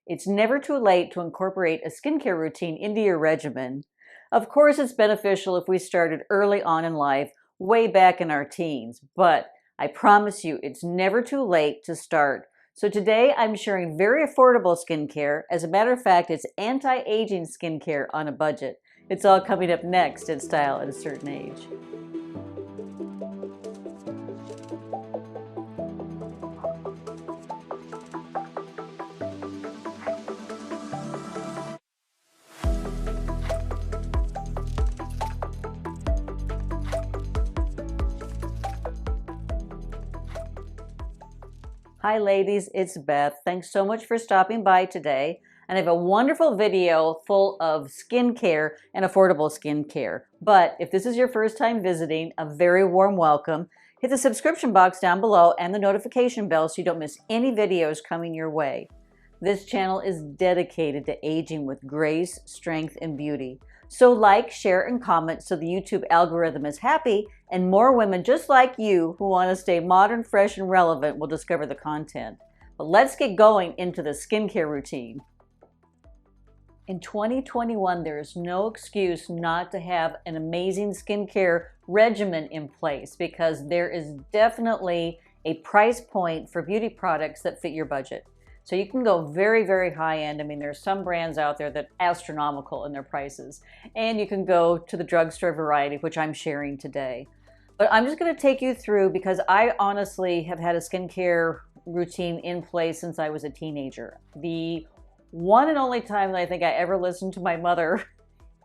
It's never too late to incorporate a skincare routine into your regimen. Of course, it's beneficial if we started early on in life, way back in our teens, but I promise you it's never too late to start. So today I'm sharing very affordable skincare. As a matter of fact, it's anti-aging skincare on a budget. It's all coming up next in Style at a Certain Age. Hi ladies, it's Beth. Thanks so much for stopping by today. And I have a wonderful video full of skincare and affordable skincare. But if this is your first time visiting, a very warm welcome. Hit the subscription box down below and the notification bell so you don't miss any videos coming your way. This channel is dedicated to aging with grace, strength, and beauty. So like, share, and comment so the YouTube algorithm is happy and more women just like you who want to stay modern, fresh, and relevant will discover the content. But let's get going into the skincare routine. In 2021, there is no excuse not to have an amazing skincare regimen in place because there is definitely a price point for beauty products that fit your budget. So you can go very, very high end. I mean, there's some brands out there that are astronomical in their prices. And you can go to the drugstore variety, which I'm sharing today. But I'm just going to take you through because I honestly have had a skincare routine in place since I was a teenager. The one and only time that I think I ever listened to my mother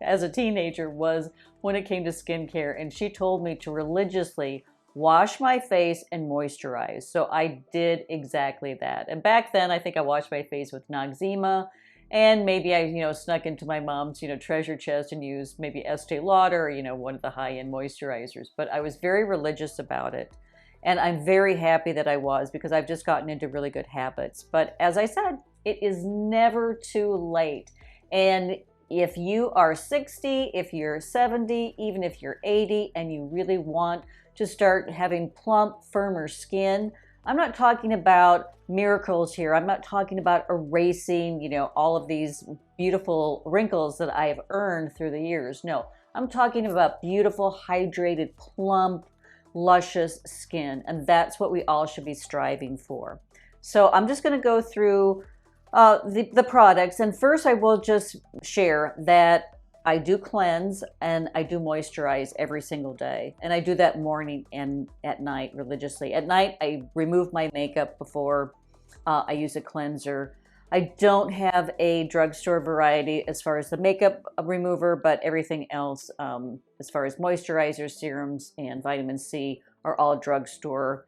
as a teenager was when it came to skincare. And she told me to religiously wash my face and moisturize. So I did exactly that. And back then, I think I washed my face with Noxzema, and maybe I, snuck into my mom's, treasure chest and used maybe Estee Lauder, or, one of the high-end moisturizers. But I was very religious about it. And I'm very happy that I was because I've just gotten into really good habits. But as I said, it is never too late. And if you are 60, if you're 70, even if you're 80, and you really want to start having plump, firmer skin, I'm not talking about miracles here. I'm not talking about erasing, all of these beautiful wrinkles that I have earned through the years. No, I'm talking about beautiful, hydrated, plump, luscious skin. And that's what we all should be striving for. So I'm just going to go through the products. And first I will just share that I do cleanse and I do moisturize every single day. And I do that morning and at night religiously. At night, I remove my makeup before I use a cleanser. I don't have a drugstore variety as far as the makeup remover, but everything else, as far as moisturizers, serums, and vitamin C are all drugstore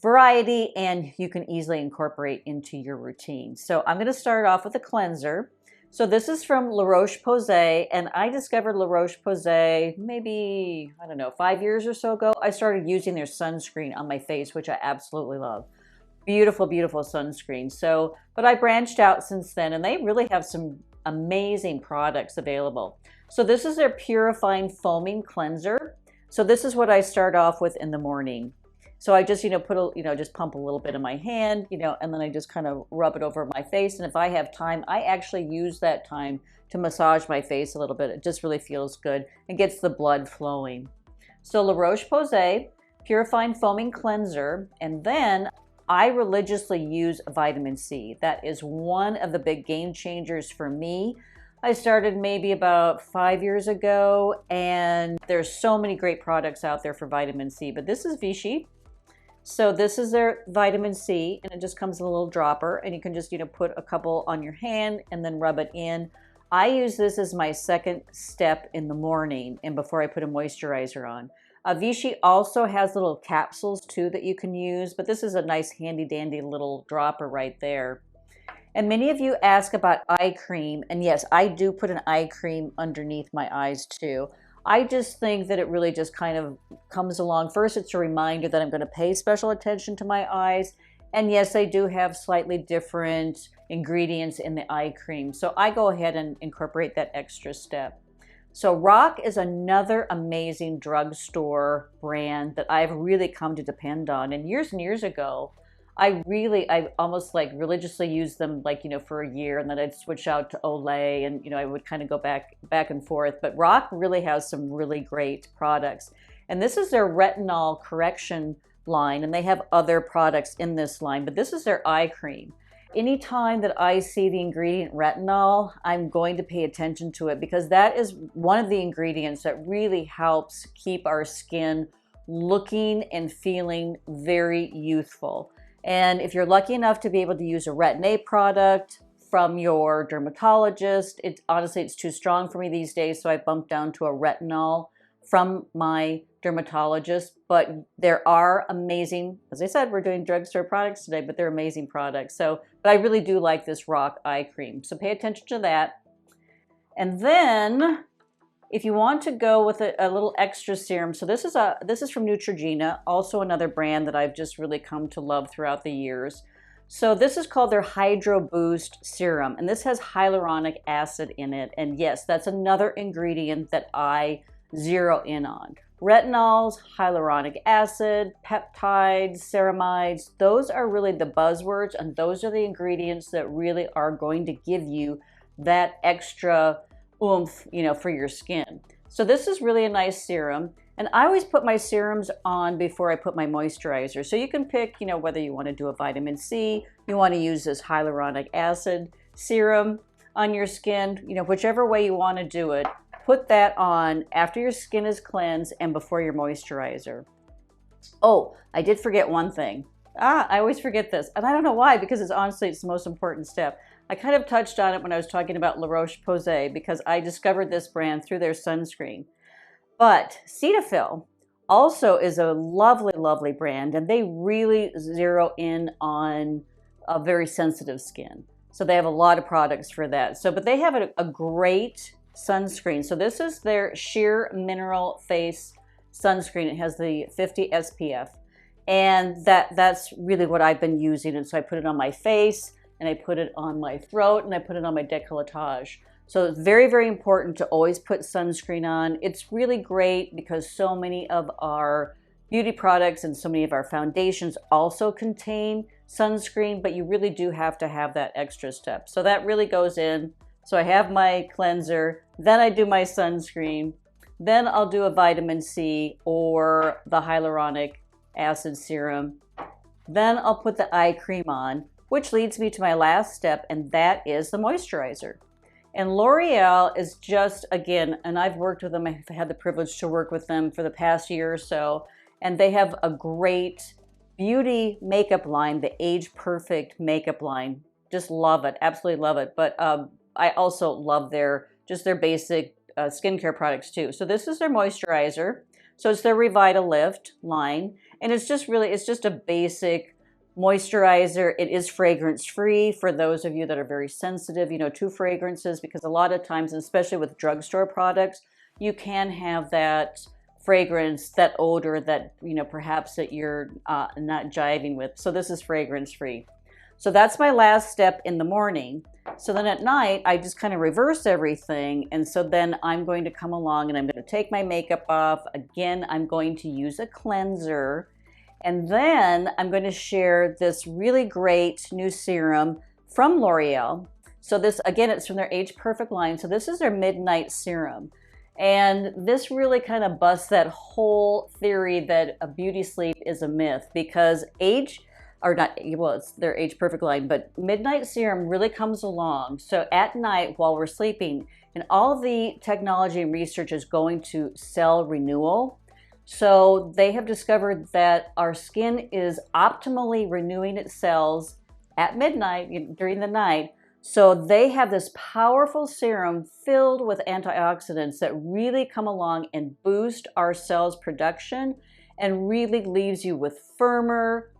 variety, and you can easily incorporate into your routine. So I'm going to start off with a cleanser. So this is from La Roche-Posay, and I discovered La Roche-Posay maybe, 5 years or so ago. I started using their sunscreen on my face, which I absolutely love. Beautiful, beautiful sunscreen. So, but I branched out since then, and they really have some amazing products available. So this is their Purifying Foaming Cleanser. So this is what I start off with in the morning. So I just, just pump a little bit in my hand, and then I just kind of rub it over my face. And if I have time, I actually use that time to massage my face a little bit. It just really feels good and gets the blood flowing. So La Roche-Posay, Purifying Foaming Cleanser. And then I religiously use vitamin C. That is one of the big game changers for me. I started maybe about 5 years ago, and there's so many great products out there for vitamin C, but this is Vichy. So this is their vitamin C, and it just comes in a little dropper, and you can just, put a couple on your hand and then rub it in. I use this as my second step in the morning and before I put a moisturizer on. Vichy also has little capsules too that you can use, but this is a nice handy dandy little dropper right there. And many of you ask about eye cream, and yes, I do put an eye cream underneath my eyes too. I just think that it really just kind of comes along. First, it's a reminder that I'm going to pay special attention to my eyes. And yes, they do have slightly different ingredients in the eye cream. So I go ahead and incorporate that extra step. So Rock is another amazing drugstore brand that I've really come to depend on. And years ago, I almost like religiously used them, like, for a year, and then I'd switch out to Olay, and I would kind of go back and forth. But Rock really has some really great products. And this is their retinol correction line, and they have other products in this line, but this is their eye cream. Anytime that I see the ingredient retinol, I'm going to pay attention to it, because that is one of the ingredients that really helps keep our skin looking and feeling very youthful. And if you're lucky enough to be able to use a Retin-A product from your dermatologist, honestly, it's too strong for me these days, so I bumped down to a retinol from my dermatologist. But there are amazing, as I said, we're doing drugstore products today, but they're amazing products. So, but I really do like this Rock eye cream. So pay attention to that. And then if you want to go with a little extra serum, so this is from Neutrogena, also another brand that I've just really come to love throughout the years. So this is called their Hydro Boost Serum, and this has hyaluronic acid in it. And yes, that's another ingredient that I zero in on. Retinols, hyaluronic acid, peptides, ceramides, those are really the buzzwords, and those are the ingredients that really are going to give you that extra oomph, for your skin. So this is really a nice serum, and I always put my serums on before I put my moisturizer. So you can pick, whether you want to do a vitamin C, you want to use this hyaluronic acid serum on your skin, whichever way you want to do it. Put that on after your skin is cleansed and before your moisturizer. Oh, I did forget one thing. I always forget this, and I don't know why, because it's the most important step. I kind of touched on it when I was talking about La Roche-Posay, because I discovered this brand through their sunscreen. But Cetaphil also is a lovely, lovely brand, and they really zero in on a very sensitive skin. So they have a lot of products for that. But they have a great sunscreen. So this is their Sheer Mineral Face Sunscreen. It has the 50 SPF. And that's really what I've been using. And so I put it on my face, and I put it on my throat, and I put it on my décolletage. So it's very, very important to always put sunscreen on. It's really great because so many of our beauty products and so many of our foundations also contain sunscreen, but you really do have to have that extra step. So that really goes in. So I have my cleanser, then I do my sunscreen, then I'll do a vitamin C or the hyaluronic acid serum. Then I'll put the eye cream on, which leads me to my last step, and that is the moisturizer. And L'Oreal is just, again, and I've worked with them, I've had the privilege to work with them for the past year or so, and they have a great beauty makeup line, the Age Perfect makeup line. Just love it, absolutely love it. But I also love their basic skincare products too. So this is their moisturizer. So it's their Revitalift line, and it's just a basic moisturizer. It is fragrance free for those of you that are very sensitive, to fragrances, because a lot of times, especially with drugstore products, you can have that fragrance, that odor that, perhaps that you're not jiving with. So this is fragrance free. So that's my last step in the morning. So then at night, I just kind of reverse everything. And so then I'm going to come along and I'm going to take my makeup off. Again, I'm going to use a cleanser. And then I'm going to share this really great new serum from L'Oreal. So this, again, it's from their Age Perfect line. So this is their Midnight Serum. And this really kind of busts that whole theory that a beauty sleep is a myth, because it's their Age Perfect line, but Midnight Serum really comes along. So at night while we're sleeping, and all the technology and research is going to cell renewal. So they have discovered that our skin is optimally renewing its cells at midnight, during the night. So they have this powerful serum filled with antioxidants that really come along and boost our cells' production, and really leaves you with firmer,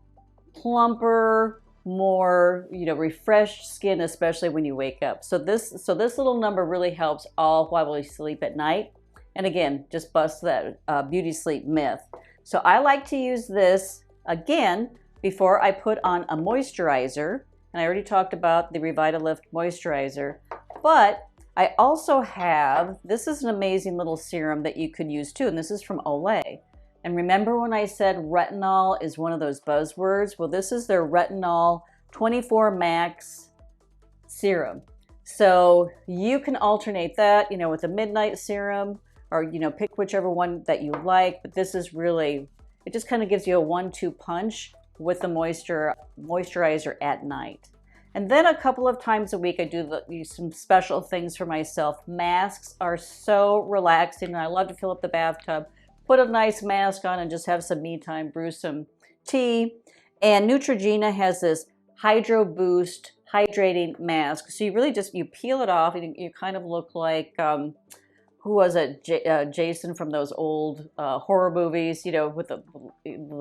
plumper, more, refreshed skin, especially when you wake up. So this little number really helps all while we sleep at night. And again, just busts that beauty sleep myth. So I like to use this, again, before I put on a moisturizer. And I already talked about the Revitalift moisturizer. But I also have, this is an amazing little serum that you could use too, and this is from Olay. And remember when I said retinol is one of those buzzwords? Well, this is their retinol 24 max serum. So you can alternate that, you know, with a midnight serum, or, you know, pick whichever one that you like. But this is really, it just kind of gives you a 1-2 punch with the moisturizer at night. And then a couple of times a week, I do some special things for myself. Masks are so relaxing, and I love to fill up the bathtub, put a nice mask on, and just have some me time, brew some tea. And Neutrogena has this Hydro Boost hydrating mask. So you really just, you peel it off, and you kind of look like, who was it? Jason from those old horror movies, you know, with the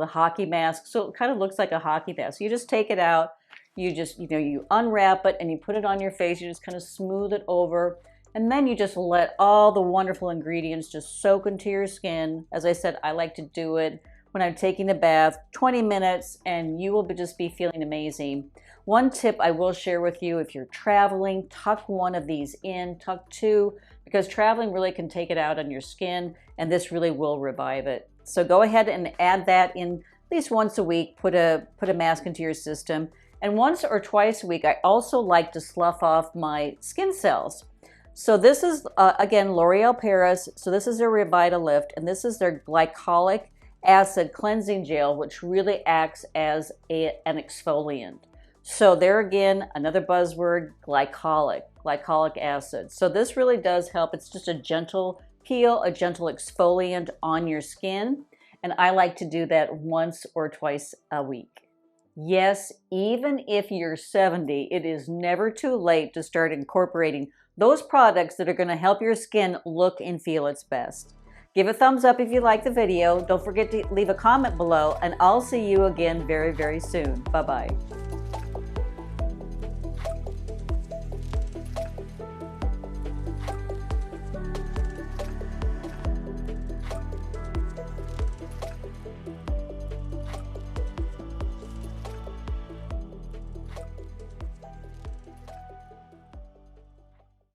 hockey mask. So it kind of looks like a hockey mask. You just take it out. You just, you know, you unwrap it and you put it on your face. You just kind of smooth it over. And then you just let all the wonderful ingredients just soak into your skin. As I said, I like to do it when I'm taking a bath, 20 minutes, and you will just be feeling amazing. One tip I will share with you: if you're traveling, tuck one of these in, tuck two, because traveling really can take it out on your skin, and this really will revive it. So go ahead and add that in at least once a week. Put a mask into your system. And once or twice a week, I also like to slough off my skin cells. So this is, again, L'Oreal Paris. So this is their Revitalift, and this is their glycolic acid cleansing gel, which really acts as an exfoliant. So there again, another buzzword, glycolic acid. So this really does help. It's just a gentle peel, a gentle exfoliant on your skin. And I like to do that once or twice a week. Yes, even if you're 70, it is never too late to start incorporating those products that are going to help your skin look and feel its best. Give a thumbs up if you like the video. Don't forget to leave a comment below, and I'll see you again very, very soon. Bye-bye.